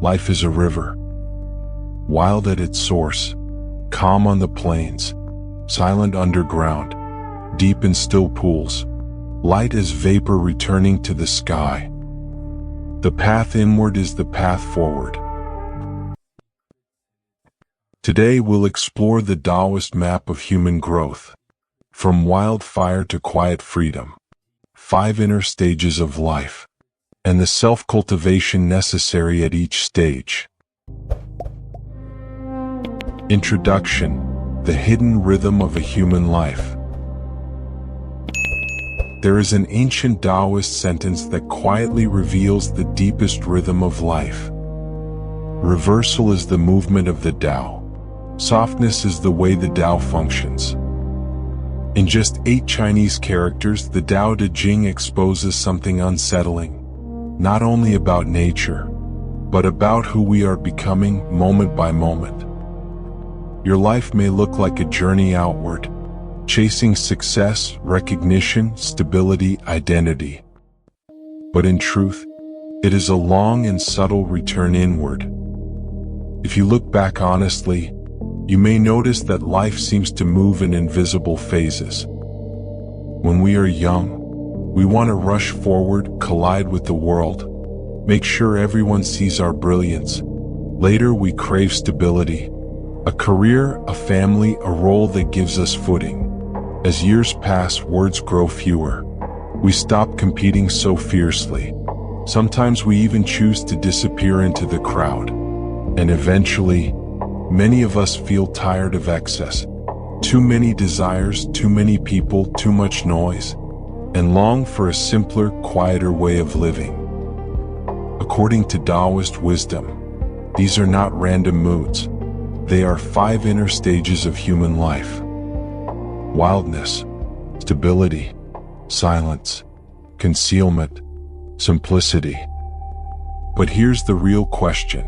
Life is a river, wild at its source, calm on the plains, silent underground, deep in still pools, light as vapor returning to the sky. The path inward is the path forward. Today we'll explore the Daoist map of human growth, from wildfire to quiet freedom, 5 inner stages of life, and the self-cultivation necessary at each stage. Introduction: the hidden rhythm of a human life. There is an ancient Daoist sentence that quietly reveals the deepest rhythm of life. Reversal is the movement of the Tao. Softness is the way the Tao functions. In just 8 Chinese characters, the Tao Te Ching exposes something unsettling, not only about nature, but about who we are becoming moment by moment. Your life may look like a journey outward, chasing success, recognition, stability, identity. But in truth, it is a long and subtle return inward. If you look back honestly, you may notice that life seems to move in invisible phases. When we are young, we want to rush forward, collide with the world, make sure everyone sees our brilliance. Later we crave stability, a career, a family, a role that gives us footing. As years pass, words grow fewer. We stop competing so fiercely. Sometimes we even choose to disappear into the crowd. And eventually, many of us feel tired of excess. Too many desires, too many people, too much noise, and long for a simpler, quieter way of living. According to Daoist wisdom, these are not random moods. They are 5 inner stages of human life: wildness, stability, silence, concealment, simplicity. But here's the real question.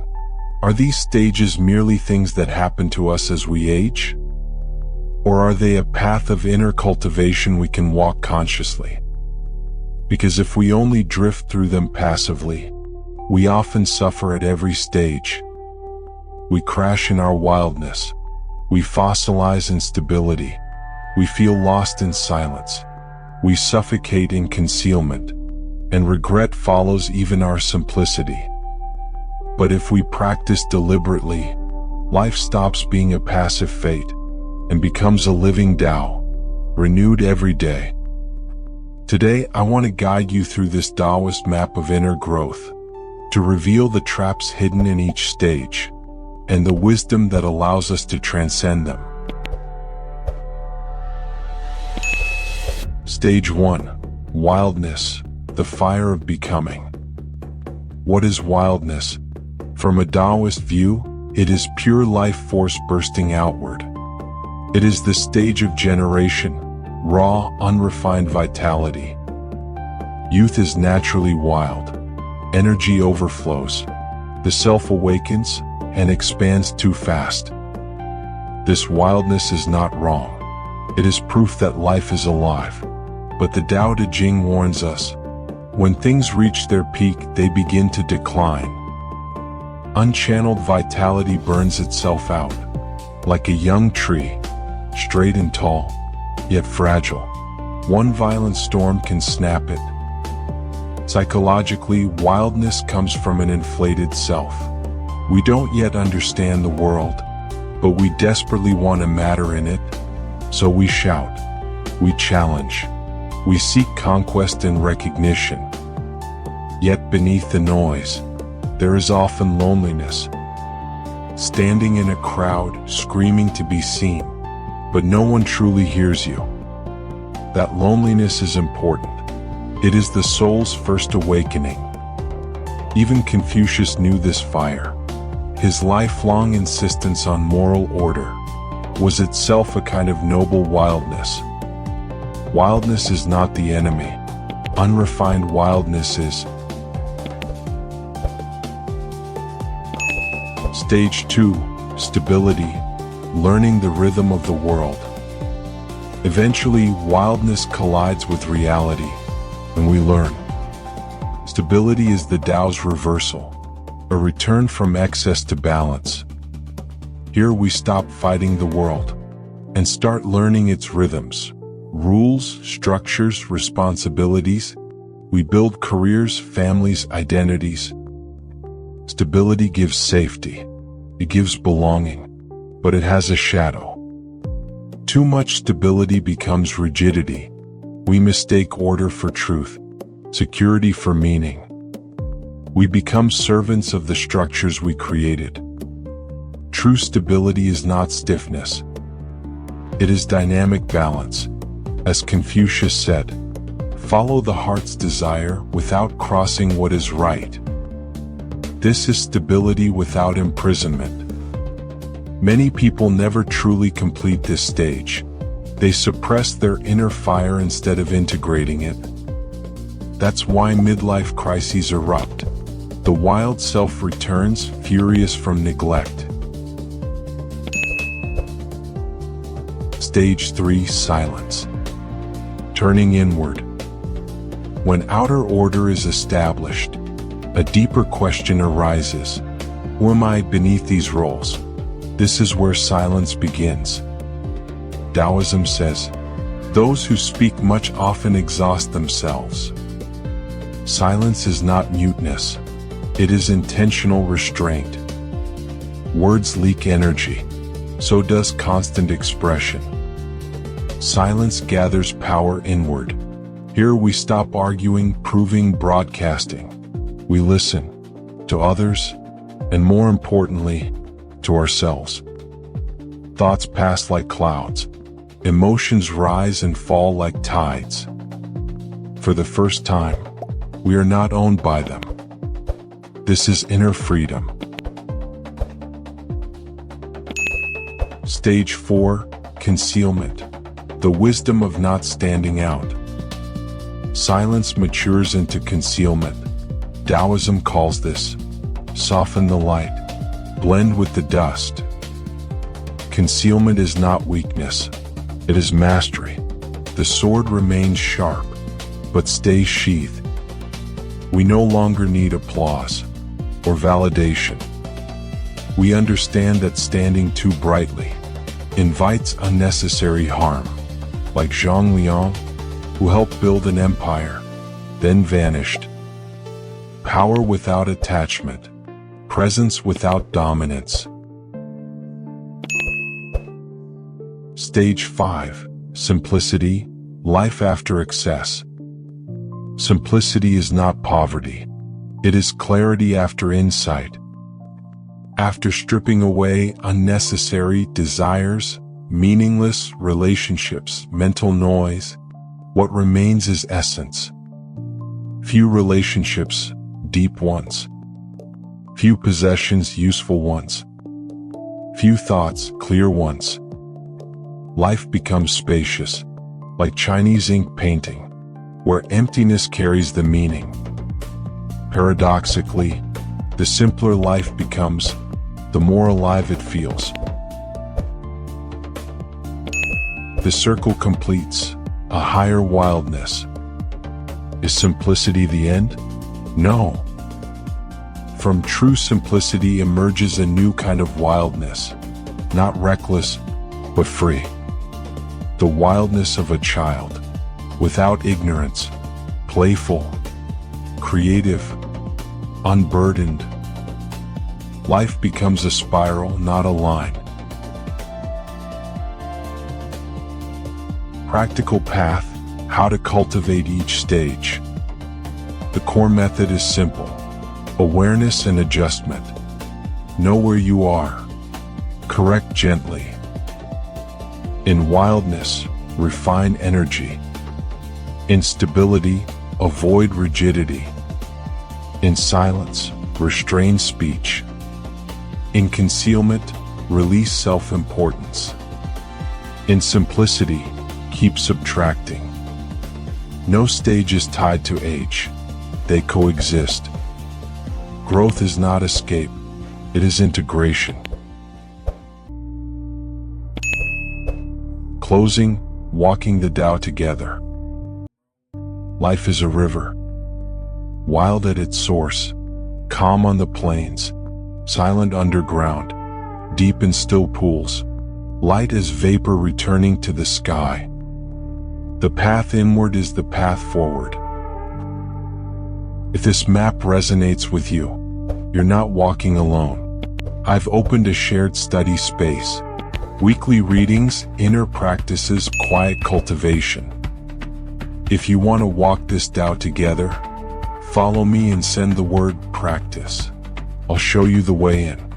Are these stages merely things that happen to us as we age? Or are they a path of inner cultivation we can walk consciously? Because if we only drift through them passively, we often suffer at every stage. We crash in our wildness. We fossilize in stability. We feel lost in silence. We suffocate in concealment. And regret follows even our simplicity. But if we practice deliberately, life stops being a passive fate and becomes a living Tao, renewed every day. Today, I want to guide you through this Daoist map of inner growth, to reveal the traps hidden in each stage, and the wisdom that allows us to transcend them. Stage 1. Wildness, the fire of becoming. What is wildness? From a Daoist view, it is pure life force bursting outward. It is the stage of generation, raw, unrefined vitality. Youth is naturally wild. Energy overflows. The self awakens and expands too fast. This wildness is not wrong. It is proof that life is alive. But the Tao Te Ching warns us, when things reach their peak, they begin to decline. Unchanneled vitality burns itself out, like a young tree, straight and tall, yet fragile. One violent storm can snap it. Psychologically, wildness comes from an inflated self. We don't yet understand the world, but we desperately want to matter in it. So we shout, we challenge, we seek conquest and recognition. Yet beneath the noise, there is often loneliness. Standing in a crowd, screaming to be seen, but no one truly hears you. That loneliness is important. It is the soul's first awakening. Even Confucius knew this fire. His lifelong insistence on moral order was itself a kind of noble wildness. Wildness is not the enemy. Unrefined wildness is. Stage 2. Stability, learning the rhythm of the world. Eventually, wildness collides with reality, and we learn. Stability is the Tao's reversal. a return from excess to balance. Here we stop fighting the world and start learning its rhythms, rules, structures, responsibilities. We build careers, families, identities. Stability gives safety. It gives belonging, but it has a shadow. Too much stability becomes rigidity. We mistake order for truth, security for meaning. We become servants of the structures we created. True stability is not stiffness. It is dynamic balance. As Confucius said, follow the heart's desire without crossing what is right. This is stability without imprisonment. Many people never truly complete this stage. They suppress their inner fire instead of integrating it. That's why midlife crises erupt. The wild self returns, furious from neglect. Stage 3: Silence. Turning inward. When outer order is established, a deeper question arises. Who am I beneath these roles? This is where silence begins. Taoism says, those who speak much often exhaust themselves. Silence is not muteness. It is intentional restraint. Words leak energy. So does constant expression. Silence gathers power inward. Here we stop arguing, proving, broadcasting. We listen to others, and more importantly, to ourselves. Thoughts pass like clouds. Emotions rise and fall like tides. For the first time, we are not owned by them. This is inner freedom. Stage 4: Concealment. The wisdom of not standing out. Silence matures into concealment. Taoism calls this, soften the light, blend with the dust. Concealment is not weakness, it is mastery. The sword remains sharp, but stays sheathed. We no longer need applause or validation. We understand that standing too brightly invites unnecessary harm, like Zhang Liang, who helped build an empire, then vanished. Power without attachment, presence without dominance. Stage 5: Simplicity, life after excess. Simplicity is not poverty. It is clarity after insight. After stripping away unnecessary desires, meaningless relationships, mental noise, what remains is essence. Few relationships, deep ones. Few possessions, useful ones. Few thoughts, clear ones. Life becomes spacious, like Chinese ink painting, where emptiness carries the meaning. Paradoxically, the simpler life becomes, the more alive it feels. The circle completes, a higher wildness. Is simplicity the end? No. From true simplicity emerges a new kind of wildness, not reckless, but free. The wildness of a child, without ignorance, playful, creative, unburdened. Life becomes a spiral, not a line. Practical path: how to cultivate each stage. The core method is simple: awareness and adjustment. Know where you are. Correct gently. In wildness, refine energy. In stability, avoid rigidity. In silence, restrain speech. In concealment, release self-importance. In simplicity, keep subtracting. No stage is tied to age. They coexist. Growth is not escape. It is integration. Closing, walking the Tao together. Life is a river, wild at its source, calm on the plains, silent underground, deep in still pools, light as vapor returning to the sky. The path inward is the path forward. If this map resonates with you, you're not walking alone. I've opened a shared study space, weekly readings, inner practices, quiet cultivation. If you want to walk this Tao together, follow me and send the word practice. I'll show you the way in.